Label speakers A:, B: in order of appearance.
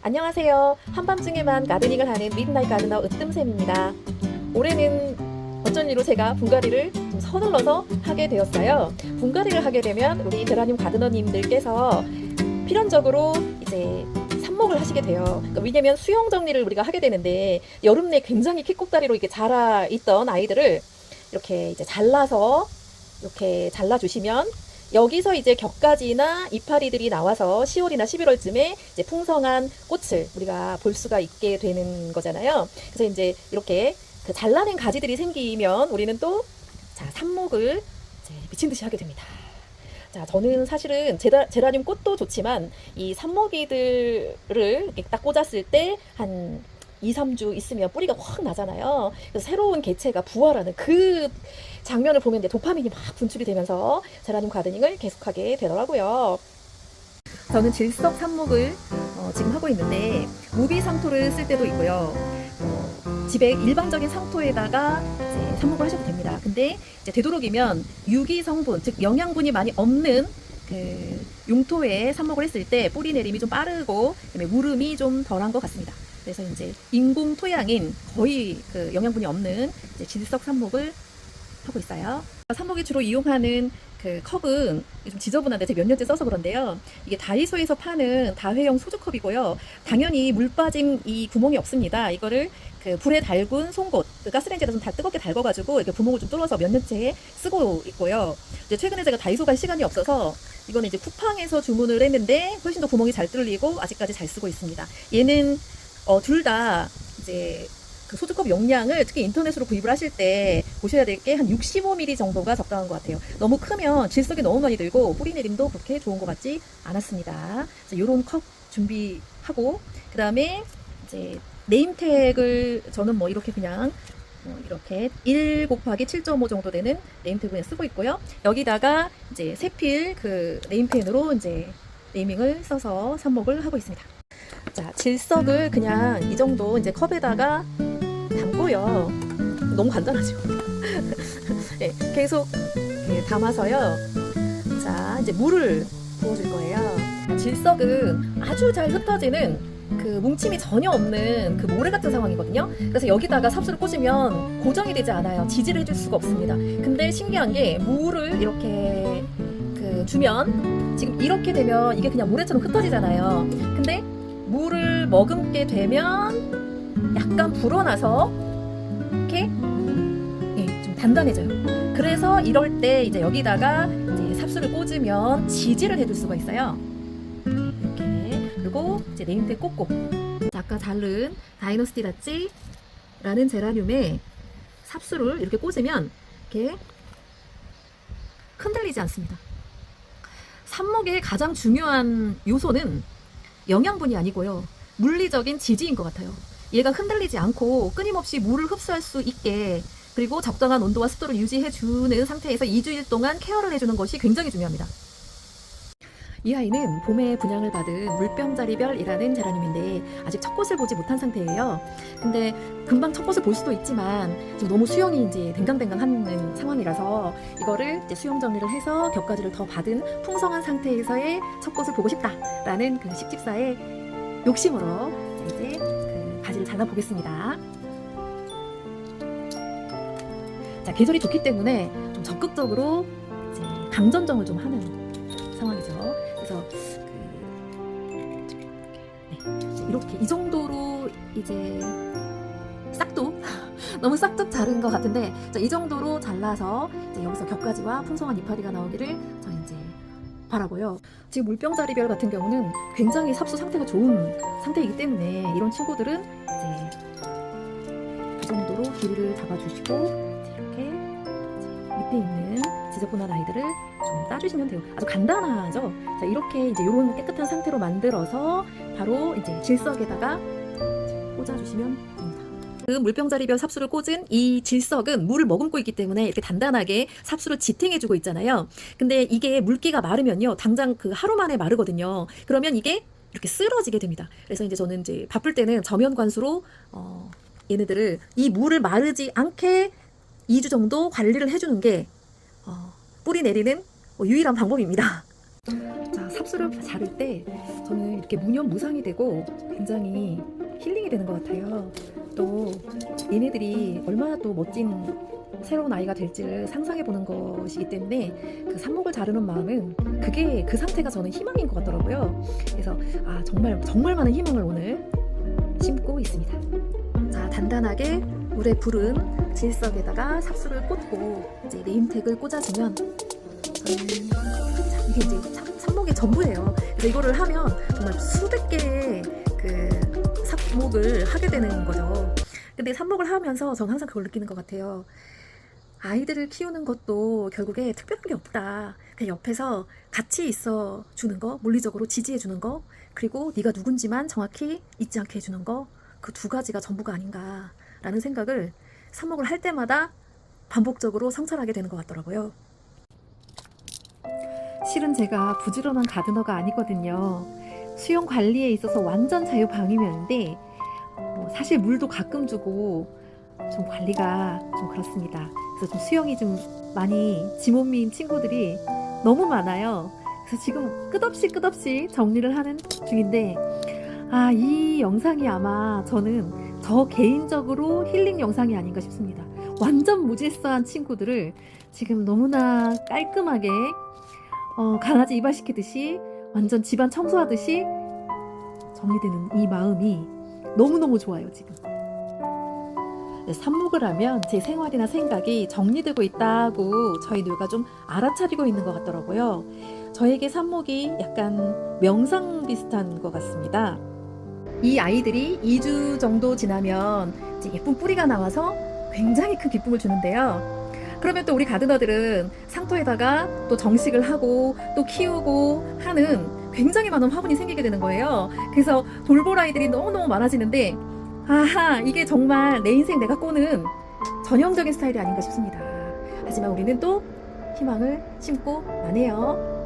A: 안녕하세요. 한밤중에만 가드닝을 하는 미드나잇 가드너 으뜸쌤입니다. 올해는 어쩐 일로 제가 분갈이를 좀 서둘러서 하게 되었어요. 분갈이를 하게 되면 우리 제라늄 가드너님들께서 필연적으로 이제 삽목을 하시게 돼요. 그러니까 왜냐면 수영 정리를 우리가 하게 되는데 여름 내 굉장히 키꼭다리로 이렇게 자라 있던 아이들을 이렇게 이제 잘라서 이렇게 잘라주시면 여기서 이제 격가지나 이파리들이 나와서 10월이나 11월쯤에 이제 풍성한 꽃을 우리가 볼 수가 있게 되는 거잖아요. 그래서 이제 이렇게 그 잘라낸 가지들이 생기면 우리는 또 자, 삽목을 이제 미친 듯이 하게 됩니다. 자, 저는 사실은 제라늄 꽃도 좋지만 이 삽목이들을 이렇게 딱 꽂았을 때 한 2, 3주 있으면 뿌리가 확 나잖아요. 그래서 새로운 개체가 부활하는 그 장면을 보면 이제 도파민이 막 분출이 되면서 제라늄 가드닝을 계속하게 되더라고요. 저는 질석 삽목을 지금 하고 있는데 무비 상토를 쓸 때도 있고요. 집에 일반적인 상토에다가 이제 삽목을 하셔도 됩니다. 근데 이제 되도록이면 유기 성분, 즉 영양분이 많이 없는 그 용토에 삽목을 했을 때 뿌리 내림이 좀 빠르고 그다음에 물음이 좀 덜한 것 같습니다. 그래서 이제 인공 토양인 거의 그 영양분이 없는 이제 질석 삽목을 하고 있어요. 삽목이 주로 이용하는 그 컵은 좀 지저분한데 제가 몇 년째 써서 그런데요. 이게 다이소에서 파는 다회용 소주컵이고요. 당연히 물 빠진 이 구멍이 없습니다. 이거를 그 불에 달군 송곳, 그 가스레인지에다 좀 다 뜨겁게 달궈가지고 이렇게 구멍을 좀 뚫어서 몇 년째 쓰고 있고요. 이제 최근에 제가 다이소 갈 시간이 없어서 이거는 이제 쿠팡에서 주문을 했는데 훨씬 더 구멍이 잘 뚫리고 아직까지 잘 쓰고 있습니다. 얘는 둘 다 이제 그 소주컵 용량을 특히 인터넷으로 구입을 하실 때 보셔야 될 게 한 65ml 정도가 적당한 것 같아요. 너무 크면 질석이 너무 많이 들고 뿌리 내림도 그렇게 좋은 것 같지 않았습니다. 이런 컵 준비하고 그 다음에 이제 네임택을 저는 뭐 이렇게 그냥 이렇게 1 곱하기 7.5 정도 되는 네임택을 그냥 쓰고 있고요. 여기다가 이제 세필 그 네임펜으로 이제 네이밍을 써서 삽목을 하고 있습니다. 자, 질석을 그냥 이 정도 이제 컵에다가 담고요. 너무 간단하죠. 네, 계속 이렇게 담아서요. 자, 이제 물을 부어줄 거예요. 질석은 아주 잘 흩어지는 그 뭉침이 전혀 없는 그 모래 같은 상황이거든요. 그래서 여기다가 삽수를 꽂으면 고정이 되지 않아요. 지지를 해줄 수가 없습니다. 근데 신기한 게 물을 이렇게 그 주면 지금 이렇게 되면 이게 그냥 모래처럼 흩어지잖아요. 근데 물을 머금게 되면 약간 불어나서 이렇게 좀 단단해져요. 그래서 이럴 때 이제 여기다가 이제 삽수를 꽂으면 지지를 해줄 수가 있어요. 이렇게 그리고 이제 네임택 꽂고 아까 자른 다이노스티라찌라는 제라늄에 삽수를 이렇게 꽂으면 이렇게 흔들리지 않습니다. 삽목의 가장 중요한 요소는 영양분이 아니고요. 물리적인 지지인 것 같아요. 얘가 흔들리지 않고 끊임없이 물을 흡수할 수 있게 그리고 적당한 온도와 습도를 유지해주는 상태에서 2주일 동안 케어를 해주는 것이 굉장히 중요합니다. 이 아이는 봄에 분양을 받은 물병자리별이라는 제라늄인데 아직 첫 꽃을 보지 못한 상태예요. 근데 금방 첫 꽃을 볼 수도 있지만 지금 너무 수영이 이제 댕강댕강하는 상황이라서 이거를 이제 수영 정리를 해서 격가지를 더 받은 풍성한 상태에서의 첫 꽃을 보고 싶다라는 그 식집사의 욕심으로 이제 그 가지를 잘라 보겠습니다. 자, 계절이 좋기 때문에 좀 적극적으로 이제 강전정을 좀 하는 상황이죠. 그래서 이렇게 이 정도로 이제 싹둑 너무 싹둑 자른 것 같은데 이 정도로 잘라서 이제 여기서 겹가지와 풍성한 이파리가 나오기를 저 이제 바라고요. 지금 물병자리별 같은 경우는 굉장히 삽수 상태가 좋은 상태이기 때문에 이런 친구들은 이제 이 정도로 길이를 잡아주시고 이렇게 밑에 있는 지저분한 아이들을 좀 따주시면 돼요. 아주 간단하죠. 자, 이렇게 이제 이런 깨끗한 상태로 만들어서 바로 이제 질석에다가 꽂아주시면 됩니다. 그 물병자리별 삽수를 꽂은 이 질석은 물을 머금고 있기 때문에 이렇게 단단하게 삽수를 지탱해주고 있잖아요. 근데 이게 물기가 마르면요, 당장 그 하루 만에 마르거든요. 그러면 이게 이렇게 쓰러지게 됩니다. 그래서 이제 저는 이제 바쁠 때는 저면 관수로 얘네들을 이 물을 마르지 않게 2주 정도 관리를 해주는 게 뿌리 내리는 유일한 방법입니다. 자, 삽수를 자를 때 저는 이렇게 무념무상이 되고 굉장히 힐링이 되는 것 같아요. 또 얘네들이 얼마나 또 멋진 새로운 아이가 될지를 상상해 보는 것이기 때문에 그 삽목을 자르는 마음은 그게 그 상태가 저는 희망인 것 같더라고요. 그래서 정말 많은 희망을 오늘 심고 있습니다. 자, 단단하게 물에 부른 질석에다가 삽수를 꽂고 이제 네임택을 꽂아주면 저는 이게 이제 삽목의 전부예요. 그래서 이거를 하면 정말 수백 개의 그 삽목을 하게 되는 거죠. 근데 삽목을 하면서 저는 항상 그걸 느끼는 것 같아요. 아이들을 키우는 것도 결국에 특별한 게 없다. 그냥 옆에서 같이 있어 주는 거, 물리적으로 지지해 주는 거, 그리고 네가 누군지만 정확히 잊지 않게 해주는 거, 그 두 가지가 전부가 아닌가라는 생각을 삽목을 할 때마다 반복적으로 성찰하게 되는 것 같더라고요. 실은 제가 부지런한 가드너가 아니거든요. 수영 관리에 있어서 완전 자유방임이었는데 사실 물도 가끔 주고 좀 관리가 좀 그렇습니다. 그래서 좀 수영이 좀 많이 지못미인 친구들이 너무 많아요. 그래서 지금 끝없이 정리를 하는 중인데 이 영상이 아마 저는 저 개인적으로 힐링 영상이 아닌가 싶습니다. 완전 무질서한 친구들을 지금 너무나 깔끔하게 강아지 이발시키듯이 완전 집안 청소하듯이 정리되는 이 마음이 너무너무 좋아요. 지금 삽목을 하면 제 생활이나 생각이 정리되고 있다고 저희 뇌가 좀 알아차리고 있는 것 같더라고요. 저에게 삽목이 약간 명상 비슷한 것 같습니다. 이 아이들이 2주 정도 지나면 이제 예쁜 뿌리가 나와서 굉장히 큰 기쁨을 주는데요. 그러면 또 우리 가드너들은 상토에다가 또 정식을 하고 또 키우고 하는 굉장히 많은 화분이 생기게 되는 거예요. 그래서 돌볼 아이들이 너무너무 많아지는데 이게 정말 내 인생 내가 꾸는 전형적인 스타일이 아닌가 싶습니다. 하지만 우리는 또 희망을 심고 마네요.